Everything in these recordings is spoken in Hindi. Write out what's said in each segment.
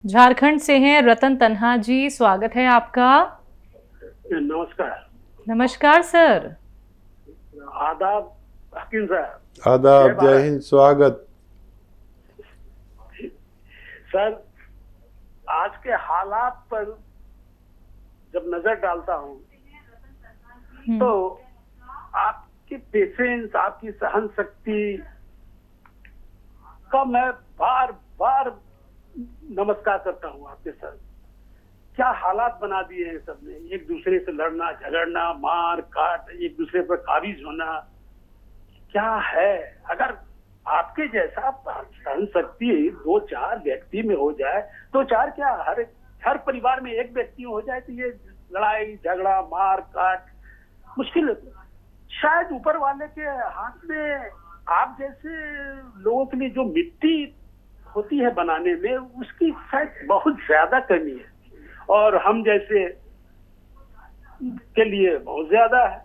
झारखंड से हैं रतन तन्हा जी, स्वागत है आपका। नमस्कार। नमस्कार सर। आदाब हकीम साहब। आदाब, जय हिंद, स्वागत। सर, आज के हालात पर जब नजर डालता हूँ तो आपकी पेशेंस, आपकी सहन शक्ति का मैं बार बार नमस्कार करता हूँ आपके सर। क्या हालात बना दिए हैं सबने, एक दूसरे से लड़ना झगड़ना, मार काट, एक दूसरे पर काबिज होना। क्या है, अगर आपके जैसा सहन शक्ति दो चार व्यक्ति में हो जाए, दो चार क्या हर परिवार में एक व्यक्ति हो जाए तो ये लड़ाई झगड़ा मार काट मुश्किल है। शायद ऊपर वाले के हाथ में आप जैसे लोगों के लिए जो मिट्टी होती है बनाने में, उसकी शायद बहुत ज्यादा कमी है और हम जैसे के लिए बहुत ज्यादा है।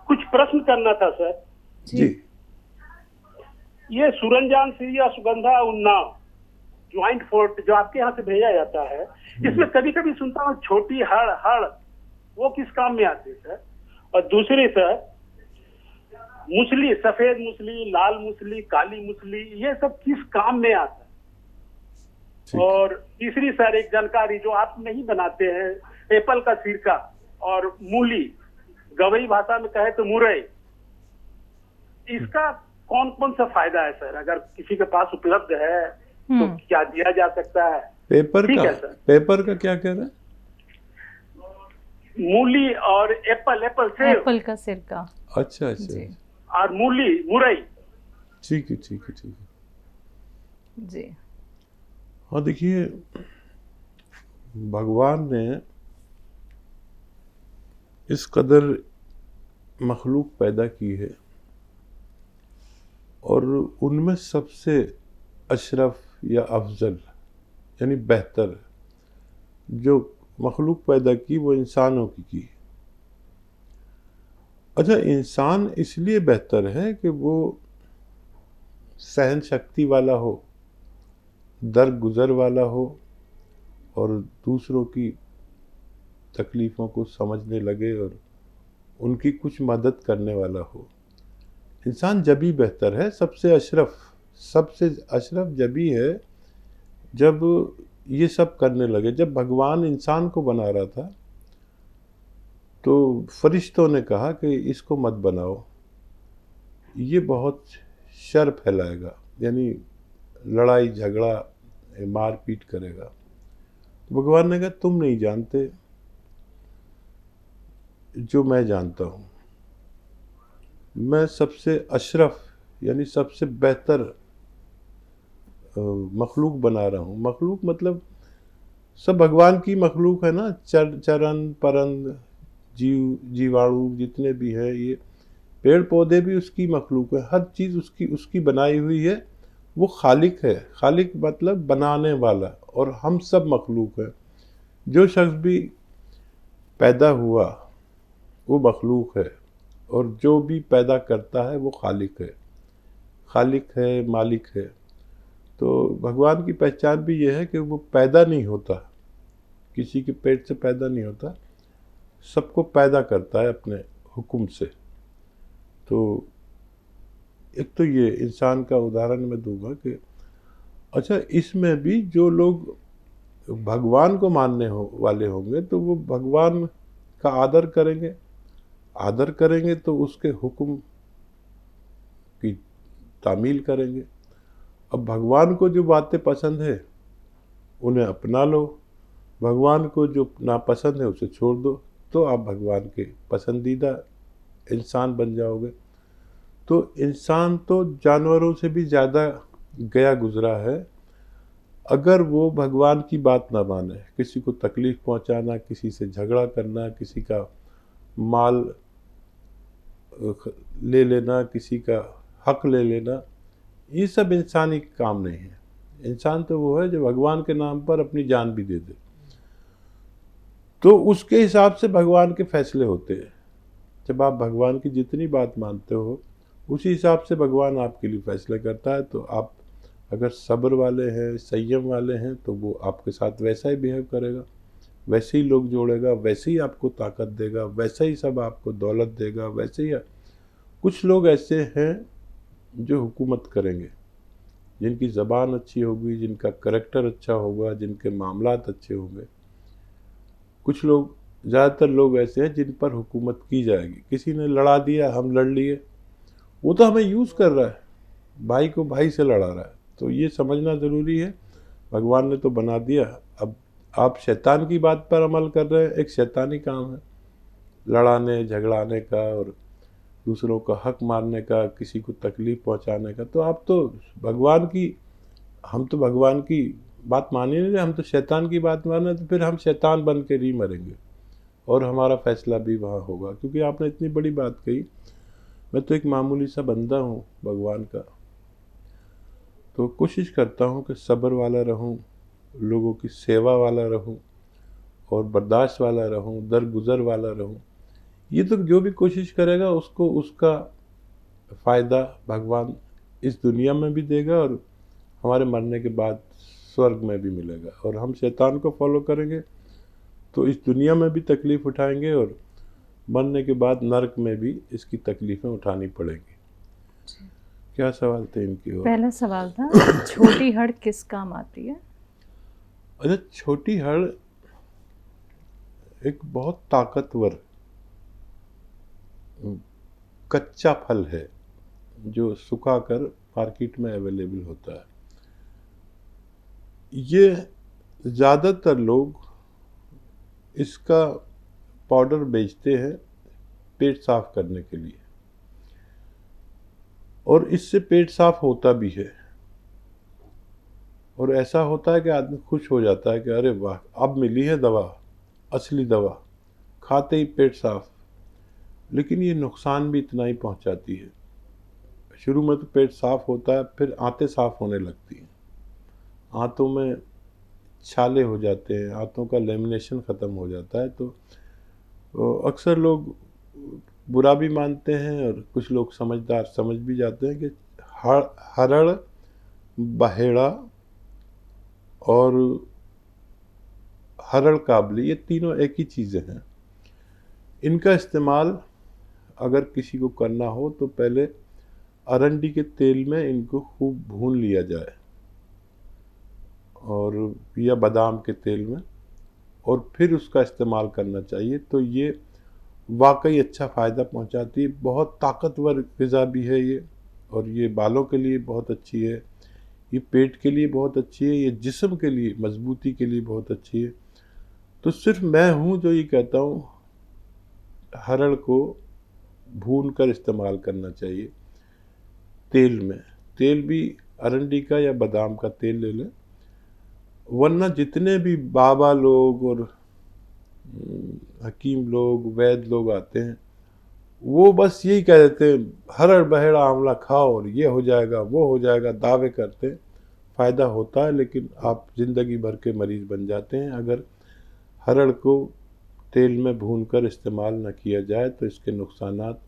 कुछ प्रश्न करना था सर जी। ये सुरंजान सीरिया सुगंधा उन्नाव ज्वाइंट फोर्ट जो आपके यहाँ से भेजा जाता है, इसमें कभी कभी सुनता हूँ छोटी हड़ वो किस काम में आती है सर? और दूसरी सर, मूसली, सफेद मूसली, लाल मूसली, काली मूसली, ये सब किस काम में आता है? और तीसरी सर एक जानकारी जो आप नहीं बनाते हैं, एप्पल का सिरका और मूली, गवई भाषा में कहे तो मुरई, इसका कौन कौन सा फायदा है सर? अगर किसी के पास उपलब्ध है तो क्या दिया जा सकता है? पेपर ठीक का है सर। पेपर का क्या कह रहा है? मूली और एप्पल सेब, एप्पल का सिरका। अच्छा जी। और मूली मुरई। ठीक है। जी। हाँ, देखिए, भगवान ने इस कदर मखलूक पैदा की है और उनमें सबसे अशरफ या अफजल यानी बेहतर जो मखलूक पैदा की वो इंसानों की। अच्छा, इंसान इसलिए बेहतर है कि वो सहन शक्ति वाला हो, दरगुजर वाला हो और दूसरों की तकलीफ़ों को समझने लगे और उनकी कुछ मदद करने वाला हो। इंसान जभी बेहतर है, सबसे अशरफ जभी है जब ये सब करने लगे। जब भगवान इंसान को बना रहा था तो फरिश्तों ने कहा कि इसको मत बनाओ, ये बहुत शर फैलाएगा, यानी लड़ाई झगड़ा मारपीट करेगा। तो भगवान ने कहा तुम नहीं जानते जो मैं जानता हूँ। मैं सबसे अशरफ यानी सबसे बेहतर मखलूक बना रहा हूँ। मखलूक मतलब सब भगवान की मखलूक है ना, चरण परंद जीवाणु जितने भी हैं, ये पेड़ पौधे भी उसकी मखलूक है, हर चीज़ उसकी बनाई हुई है। वो खालिक है। खालिक मतलब बनाने वाला, और हम सब मखलूक हैं। जो शख्स भी पैदा हुआ वो मखलूक है और जो भी पैदा करता है वो खालिक है, मालिक है। तो भगवान की पहचान भी ये है कि वो पैदा नहीं होता, किसी के पेट से पैदा नहीं होता, सबको पैदा करता है अपने हुक्म से। तो एक तो ये इंसान का उदाहरण मैं दूंगा कि अच्छा, इसमें भी जो लोग भगवान को मानने वाले होंगे तो वो भगवान का आदर करेंगे तो उसके हुक्म की तामील करेंगे। अब भगवान को जो बातें पसंद है उन्हें अपना लो, भगवान को जो नापसंद है उसे छोड़ दो, तो आप भगवान के पसंदीदा इंसान बन जाओगे। तो इंसान तो जानवरों से भी ज़्यादा गया गुजरा है। अगर वो भगवान की बात ना माने, किसी को तकलीफ़ पहुंचाना, किसी से झगड़ा करना, किसी का माल ले लेना, किसी का हक ले लेना, ये सब इंसानी काम नहीं है। इंसान तो वो है जो भगवान के नाम पर अपनी जान भी दे दे। तो उसके हिसाब से भगवान के फैसले होते हैं। जब आप भगवान की जितनी बात मानते हो उसी हिसाब से भगवान आपके लिए फैसले करता है। तो आप अगर सब्र वाले हैं, संयम वाले हैं, तो वो आपके साथ वैसा ही बिहेव करेगा, वैसे ही लोग जोड़ेगा, वैसे ही आपको ताकत देगा, वैसे ही सब आपको दौलत देगा, वैसे ही। कुछ लोग ऐसे हैं जो हुकूमत करेंगे, जिनकी ज़बान अच्छी होगी, जिनका करैक्टर अच्छा होगा, जिनके मामलात अच्छे होंगे। कुछ लोग, ज़्यादातर लोग ऐसे हैं जिन पर हुकूमत की जाएगी। किसी ने लड़ा दिया, हम लड़ लिए, वो तो हमें यूज़ कर रहा है, भाई को भाई से लड़ा रहा है। तो ये समझना ज़रूरी है, भगवान ने तो बना दिया, अब आप शैतान की बात पर अमल कर रहे हैं। एक शैतानी काम है लड़ाने झगड़ाने का और दूसरों का हक मारने का, किसी को तकलीफ़ पहुंचाने का। तो आप तो भगवान की, हम तो भगवान की बात मान ही नहीं रहे, हम तो शैतान की बात मान रहे। तो फिर हम शैतान बन के ही मरेंगे और हमारा फैसला भी वहाँ होगा। क्योंकि आपने इतनी बड़ी बात कही, मैं तो एक मामूली सा बंदा हूँ भगवान का, तो कोशिश करता हूँ कि सब्र वाला रहूँ, लोगों की सेवा वाला रहूँ और बर्दाश्त वाला रहूँ, दरगुजर वाला रहूँ। ये तो जो भी कोशिश करेगा उसको उसका फ़ायदा भगवान इस दुनिया में भी देगा और हमारे मरने के बाद स्वर्ग में भी मिलेगा। और हम शैतान को फॉलो करेंगे तो इस दुनिया में भी तकलीफ़ उठाएंगे और मरने के बाद नरक में भी इसकी तकलीफ़ें उठानी पड़ेंगी। क्या सवाल थे इनकी ओर? पहला सवाल था छोटी हड़ किस काम आती है? अच्छा, छोटी हड़ एक बहुत ताकतवर कच्चा फल है जो सुखाकर मार्केट में अवेलेबल होता है। ये ज़्यादातर लोग इसका पाउडर बेचते हैं पेट साफ करने के लिए, और इससे पेट साफ होता भी है। और ऐसा होता है कि आदमी खुश हो जाता है कि अरे वाह, अब मिली है दवा, असली दवा, खाते ही पेट साफ। लेकिन ये नुकसान भी इतना ही पहुंचाती है। शुरू में तो पेट साफ होता है, फिर आंतें साफ होने लगती हैं, आंतों में छाले हो जाते हैं, आंतों का लेमिनेशन ख़त्म हो जाता है। तो अक्सर लोग बुरा भी मानते हैं और कुछ लोग समझदार समझ भी जाते हैं कि हरड़, बहेड़ा और हरड़ काबली, ये तीनों एक ही चीज़ें हैं। इनका इस्तेमाल अगर किसी को करना हो तो पहले अरंडी के तेल में इनको खूब भून लिया जाए, और या बादाम के तेल में, और फिर उसका इस्तेमाल करना चाहिए। तो ये वाकई अच्छा फ़ायदा पहुंचाती है। बहुत ताकतवर ग़िज़ा भी है ये, और ये बालों के लिए बहुत अच्छी है, ये पेट के लिए बहुत अच्छी है, ये जिस्म के लिए मजबूती के लिए बहुत अच्छी है। तो सिर्फ मैं हूँ जो ये कहता हूँ हरड़ को भून कर इस्तेमाल करना चाहिए तेल में। तेल भी अरंडी का या बादाम का तेल ले लें, वरना जितने भी बाबा लोग और हकीम लोग, वैद लोग आते हैं, वो बस यही कह देते हैं हरड़ बहेड़ा आंवला खाओ और ये हो जाएगा वो हो जाएगा, दावे करते हैं। फ़ायदा होता है लेकिन आप ज़िंदगी भर के मरीज़ बन जाते हैं अगर हरड़ को तेल में भूनकर इस्तेमाल न किया जाए। तो इसके नुकसानात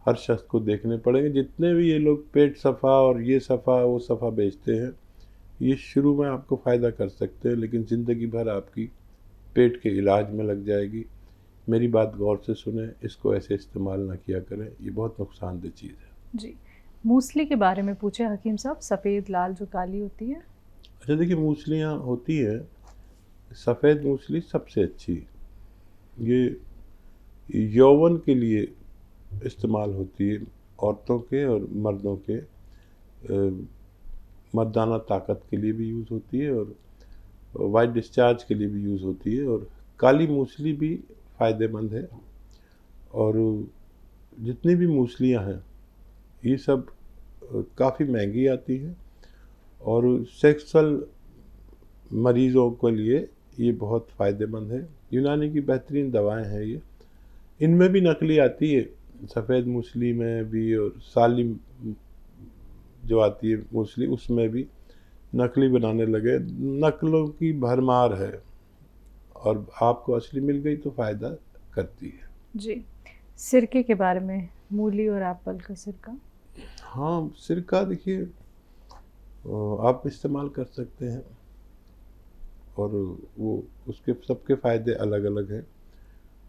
हर शख्स को देखने पड़ेंगे। जितने भी ये लोग पेट सफ़ा और ये सफ़ा वो सफ़ा बेचते हैं, ये शुरू में आपको फ़ायदा कर सकते हैं लेकिन ज़िंदगी भर आपकी पेट के इलाज में लग जाएगी। मेरी बात गौर से सुने, इसको ऐसे इस्तेमाल ना किया करें, ये बहुत नुकसानदेह चीज़ है। जी, मूसली के बारे में पूछे हकीम साहब, सफ़ेद लाल जो काली होती है। अच्छा देखिए, मूसलियाँ होती हैं, सफ़ेद मूसली सबसे अच्छी, ये यौवन के लिए इस्तेमाल होती है, औरतों के और मर्दों के मर्दाना ताकत के लिए भी यूज़ होती है और वाइट डिस्चार्ज के लिए भी यूज़ होती है। और काली मूसली भी फ़ायदेमंद है। और जितनी भी मूसलियाँ हैं ये सब काफ़ी महंगी आती हैं और सेक्सुअल मरीज़ों के लिए ये बहुत फ़ायदेमंद है। यूनानी की बेहतरीन दवाएं हैं ये। इनमें भी नकली आती है, सफ़ेद मूसली में भी, और सालिम जो आती है मूसली उसमें भी नकली बनाने लगे। नकलों की भरमार है और आपको असली मिल गई तो फ़ायदा करती है। जी, सिरके के बारे में, मूली और एप्पल का सिरका। हाँ, सिरका देखिए आप इस्तेमाल कर सकते हैं। और वो उसके सबके फ़ायदे अलग अलग हैं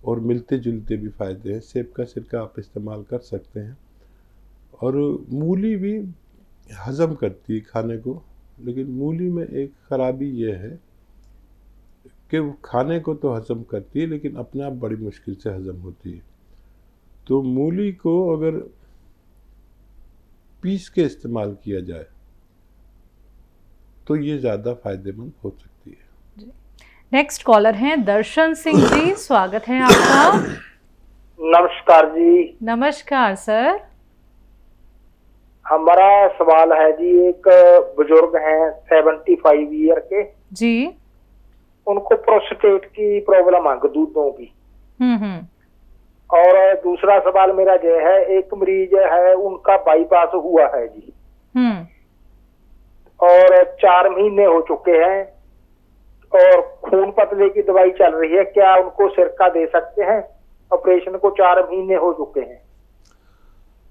और मिलते जुलते भी फ़ायदे हैं। सेब का सिरका आप इस्तेमाल कर सकते हैं। और मूली भी हज़म करती है खाने को, लेकिन मूली में एक ख़राबी ये है कि वो खाने को तो हज़म करती है लेकिन अपने आप बड़ी मुश्किल से हज़म होती है। तो मूली को अगर पीस के इस्तेमाल किया जाए तो ये ज़्यादा फ़ायदेमंद हो सकती है। नेक्स्ट कॉलर हैं दर्शन सिंह जी, स्वागत है आपका। नमस्कार जी। नमस्कार सर। हमारा सवाल है जी, एक बुजुर्ग हैं 75 ईयर के जी। उनको प्रोस्टेट की प्रॉब्लम है, दूधों की। हम्म। और दूसरा सवाल मेरा ये है, एक मरीज है उनका बाईपास हुआ है जी और 4 महीने हो चुके हैं और खून पतले की दवाई चल रही है, क्या उनको सिरका दे सकते हैं? ऑपरेशन को 4 महीने हो चुके हैं।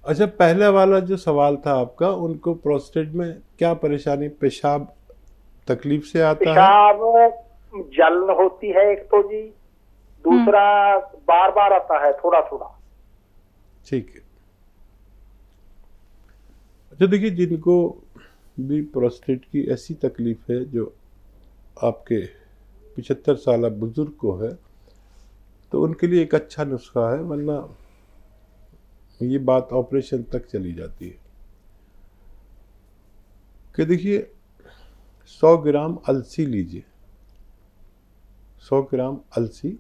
अच्छा, पहले वाला जो सवाल था आपका, उनको प्रोस्टेट में क्या परेशानी, पेशाब तकलीफ से आता है? पेशाब जलन होती है एक तो जी, दूसरा बार बार आता है थोड़ा थोड़ा। ठीक है। अच्छा देखिए, जिनको भी प्रोस्टेट की ऐसी तकलीफ है जो आपके 75 साल बुजुर्ग को है, तो उनके लिए एक अच्छा नुस्खा है, वरना ये बात ऑपरेशन तक चली जाती है। कि देखिए 100 ग्राम अलसी लीजिए, 100 ग्राम अलसी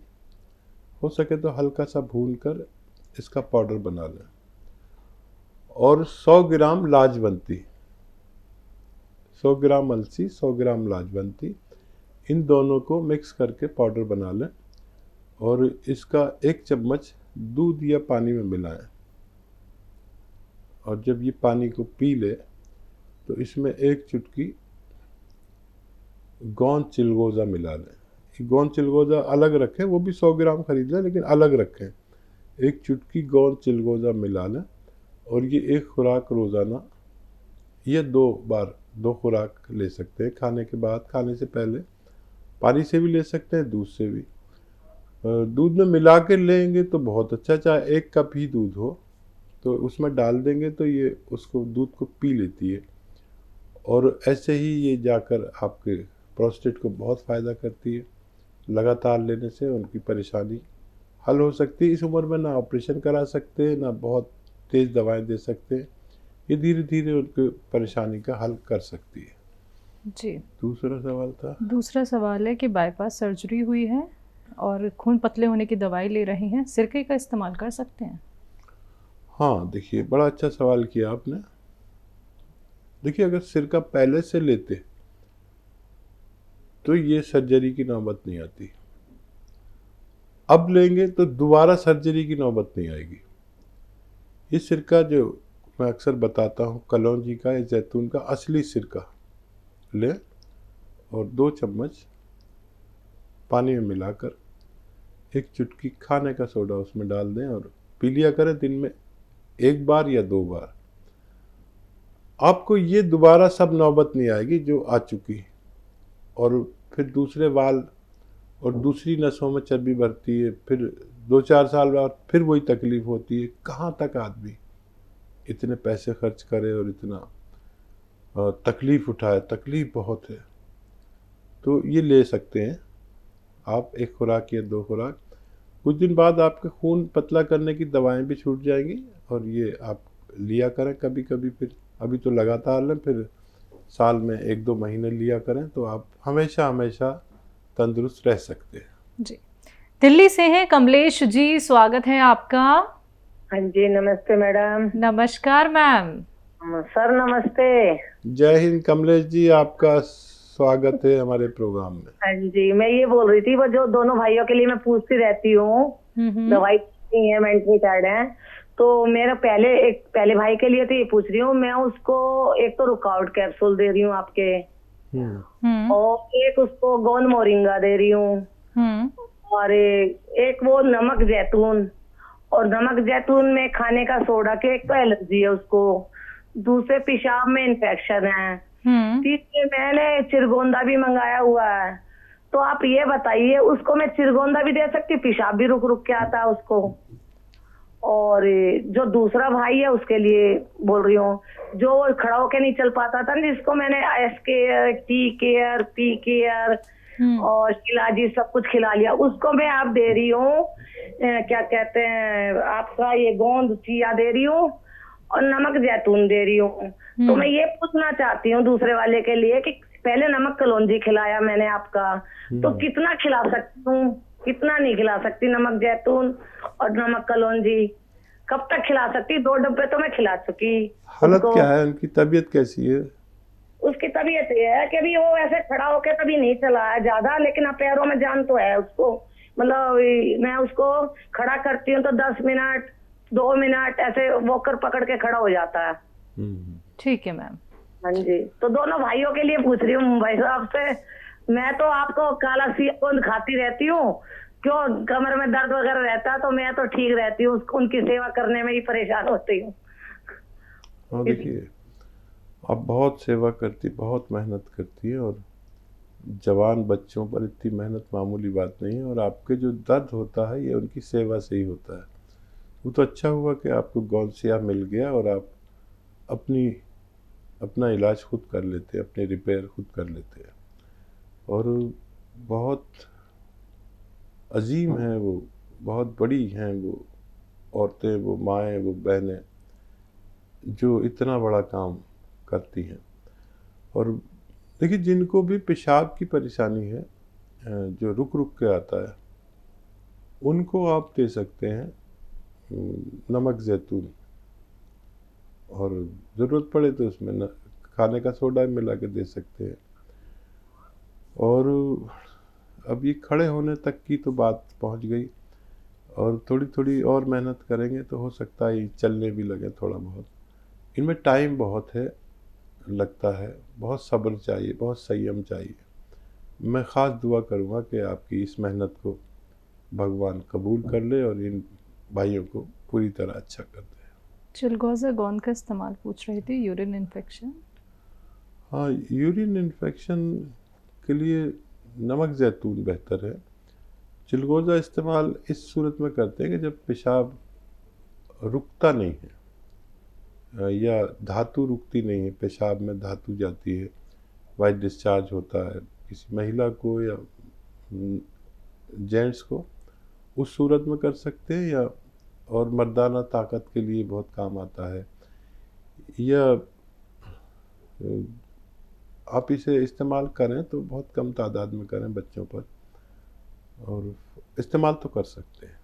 हो सके तो हल्का सा भूनकर इसका पाउडर बना लें। और 100 ग्राम लाजवंती, 100 ग्राम अलसी 100 ग्राम लाजवंती, इन दोनों को मिक्स करके पाउडर बना लें और इसका 1 चम्मच दूध या पानी में मिलाएं। और जब ये पानी को पी ले तो इसमें 1 चुटकी गोंद चिलगोज़ा मिला लें। गोंद चिलगोज़ा अलग रखें, वो भी 100 ग्राम खरीद लें लेकिन अलग रखें। 1 चुटकी गोंद चिलगोज़ा मिला लें और ये 1 खुराक रोज़ाना या 2 बार 2 खुराक ले सकते हैं। खाने के बाद, खाने से पहले पानी से भी ले सकते हैं, दूध से भी। दूध में मिला के लेंगे तो बहुत अच्छा, चाहे 1 कप ही दूध हो तो उसमें डाल देंगे तो ये उसको दूध को पी लेती है। और ऐसे ही ये जाकर आपके प्रोस्टेट को बहुत फ़ायदा करती है। लगातार लेने से उनकी परेशानी हल हो सकती है। इस उम्र में ना ऑपरेशन करा सकते हैं, ना बहुत तेज़ दवाएं दे सकते हैं। ये धीरे धीरे उनकी परेशानी का हल कर सकती है। जी। दूसरा सवाल था? दूसरा सवाल है कि बाईपास सर्जरी हुई है और खून पतले होने की दवाई ले रही हैं, सिरके का इस्तेमाल कर सकते हैं? हाँ, देखिए बड़ा अच्छा सवाल किया आपने। देखिए, अगर सिरका पहले से लेते तो ये सर्जरी की नौबत नहीं आती। अब लेंगे तो दोबारा सर्जरी की नौबत नहीं आएगी। ये सिरका जो मैं अक्सर बताता हूँ, कलौंजी का या जैतून का असली सिरका लें और 2 चम्मच पानी में मिलाकर 1 चुटकी खाने का सोडा उसमें डाल दें और पी लिया करें दिन में 1 बार या 2 बार। आपको ये दोबारा सब नौबत नहीं आएगी जो आ चुकी। और फिर दूसरे वाल और दूसरी नसों में चर्बी बढ़ती है, फिर 2-4 साल बाद फिर वही तकलीफ होती है। कहाँ तक आदमी इतने पैसे खर्च करे और इतना तकलीफ़ उठाए? तकलीफ़ बहुत है। तो ये ले सकते हैं आप 1 खुराक या 2 खुराक। कुछ दिन बाद आपके खून पतला करने की दवाएं भी छूट जाएंगी और ये आप लिया करें कभी कभी। फिर अभी तो लगातार लें, फिर साल में 1-2 महीने लिया करें तो आप हमेशा हमेशा तंदुरुस्त रह सकते हैं। जी। दिल्ली से हैं कमलेश जी, स्वागत है आपका। हाँ जी, नमस्ते मैडम। नमस्कार मैम। सर नमस्ते। जय हिंद कमलेश जी, आपका स्वागत है हमारे प्रोग्राम में। हाँ जी, मैं ये बोल रही थी, वो जो दोनों भाइयों के लिए मैं पूछती रहती हूँ, दवाई नहीं है, मेंटली टायर्ड है, तो मेरा पहले भाई के लिए तो ये पूछ रही हूँ मैं, उसको एक तो रुकावट कैप्सूल दे रही हूँ आपके और एक उसको गोंद मोरिंगा दे रही हूँ और एक वो नमक जैतून, और नमक जैतून में खाने का सोडा के एक तो एलर्जी है उसको, दूसरे पेशाब में इन्फेक्शन है, तीसरे मैंने चिरगोंदा भी मंगाया हुआ है। तो आप ये बताइए, उसको मैं चिरगोंदा भी दे सकती, पेशाब भी रुक रुक के आता है उसको। और जो दूसरा भाई है उसके लिए बोल रही हूँ, जो वो खड़ा होके नहीं चल पाता था, जिसको मैंने S care, tea care, P care और शिलाजी सब कुछ खिला लिया, उसको मैं आप दे रही हूँ क्या कहते हैं आपका ये गोंद चिया दे रही हूँ और नमक जैतून दे रही हूँ। तो मैं ये पूछना चाहती हूँ दूसरे वाले के लिए कि पहले नमक कलौंजी खिलाया मैंने आपका, तो कितना खिला सकती हूँ, कितना नहीं खिला सकती नमक जैतून और नमक कलौंजी, कब तक खिला सकती? 2 डब्बे तो मैं खिला चुकी। हालत क्या है उनकी, तबीयत कैसी है? उसकी तबीयत ये है कि अभी वो ऐसे खड़ा होके कभी नहीं चला है ज्यादा, लेकिन अब पैरों में जान तो है उसको। मतलब मैं उसको खड़ा करती हूँ तो 10 मिनट 2 मिनट ऐसे वॉकर पकड़ के खड़ा हो जाता है। ठीक है मैम। हाँ जी, तो दोनों भाइयों के लिए पूछ रही हूँ मुंबई साहब से। मैं तो आपको काला सियाकुंद खाती रहती हूँ, क्यों कमर में दर्द वगैरह रहता है तो मैं तो ठीक रहती हूँ, उनकी सेवा करने में ही परेशान होती हूँ। हाँ देखिए, आप बहुत सेवा करती, बहुत मेहनत करती है, और जवान बच्चों पर इतनी मेहनत मामूली बात नहीं है, और आपके जो दर्द होता है ये उनकी सेवा से ही होता है। वो तो अच्छा हुआ कि आपको गौनसिया मिल गया और आप अपना इलाज खुद कर लेते हैं, अपने रिपेयर खुद कर लेते हैं। और बहुत अजीम हैं वो, बहुत बड़ी हैं वो औरतें, वो माएँ, वो बहनें जो इतना बड़ा काम करती हैं। और देखिए, जिनको भी पेशाब की परेशानी है जो रुक रुक के आता है, उनको आप दे सकते हैं नमक जैतून, और ज़रूरत पड़े तो उसमें खाने का सोडा मिला के दे सकते हैं। और अब ये खड़े होने तक की तो बात पहुंच गई, और थोड़ी थोड़ी और मेहनत करेंगे तो हो सकता है चलने भी लगे थोड़ा बहुत। इनमें टाइम बहुत है, लगता है, बहुत सब्र चाहिए, बहुत संयम चाहिए। मैं ख़ास दुआ करूँगा कि आपकी इस मेहनत को भगवान कबूल कर ले और इन भाइयों को पूरी तरह अच्छा कर दे। चिलगोज़ा गोंद का इस्तेमाल पूछ रही थी, यूरिन इन्फेक्शन। हाँ, यूरिन इन्फेक्शन के लिए नमक जैतून बेहतर है। चिलगोज़ा इस्तेमाल इस सूरत में करते हैं कि जब पेशाब रुकता नहीं है या धातु रुकती नहीं है, पेशाब में धातु जाती है, वाइट डिस्चार्ज होता है किसी महिला को या जेंट्स को, उस सूरत में कर सकते हैं। या और मर्दाना ताकत के लिए बहुत काम आता है। या आप इसे इस्तेमाल करें तो बहुत कम तादाद में करें बच्चों पर, और इस्तेमाल तो कर सकते हैं।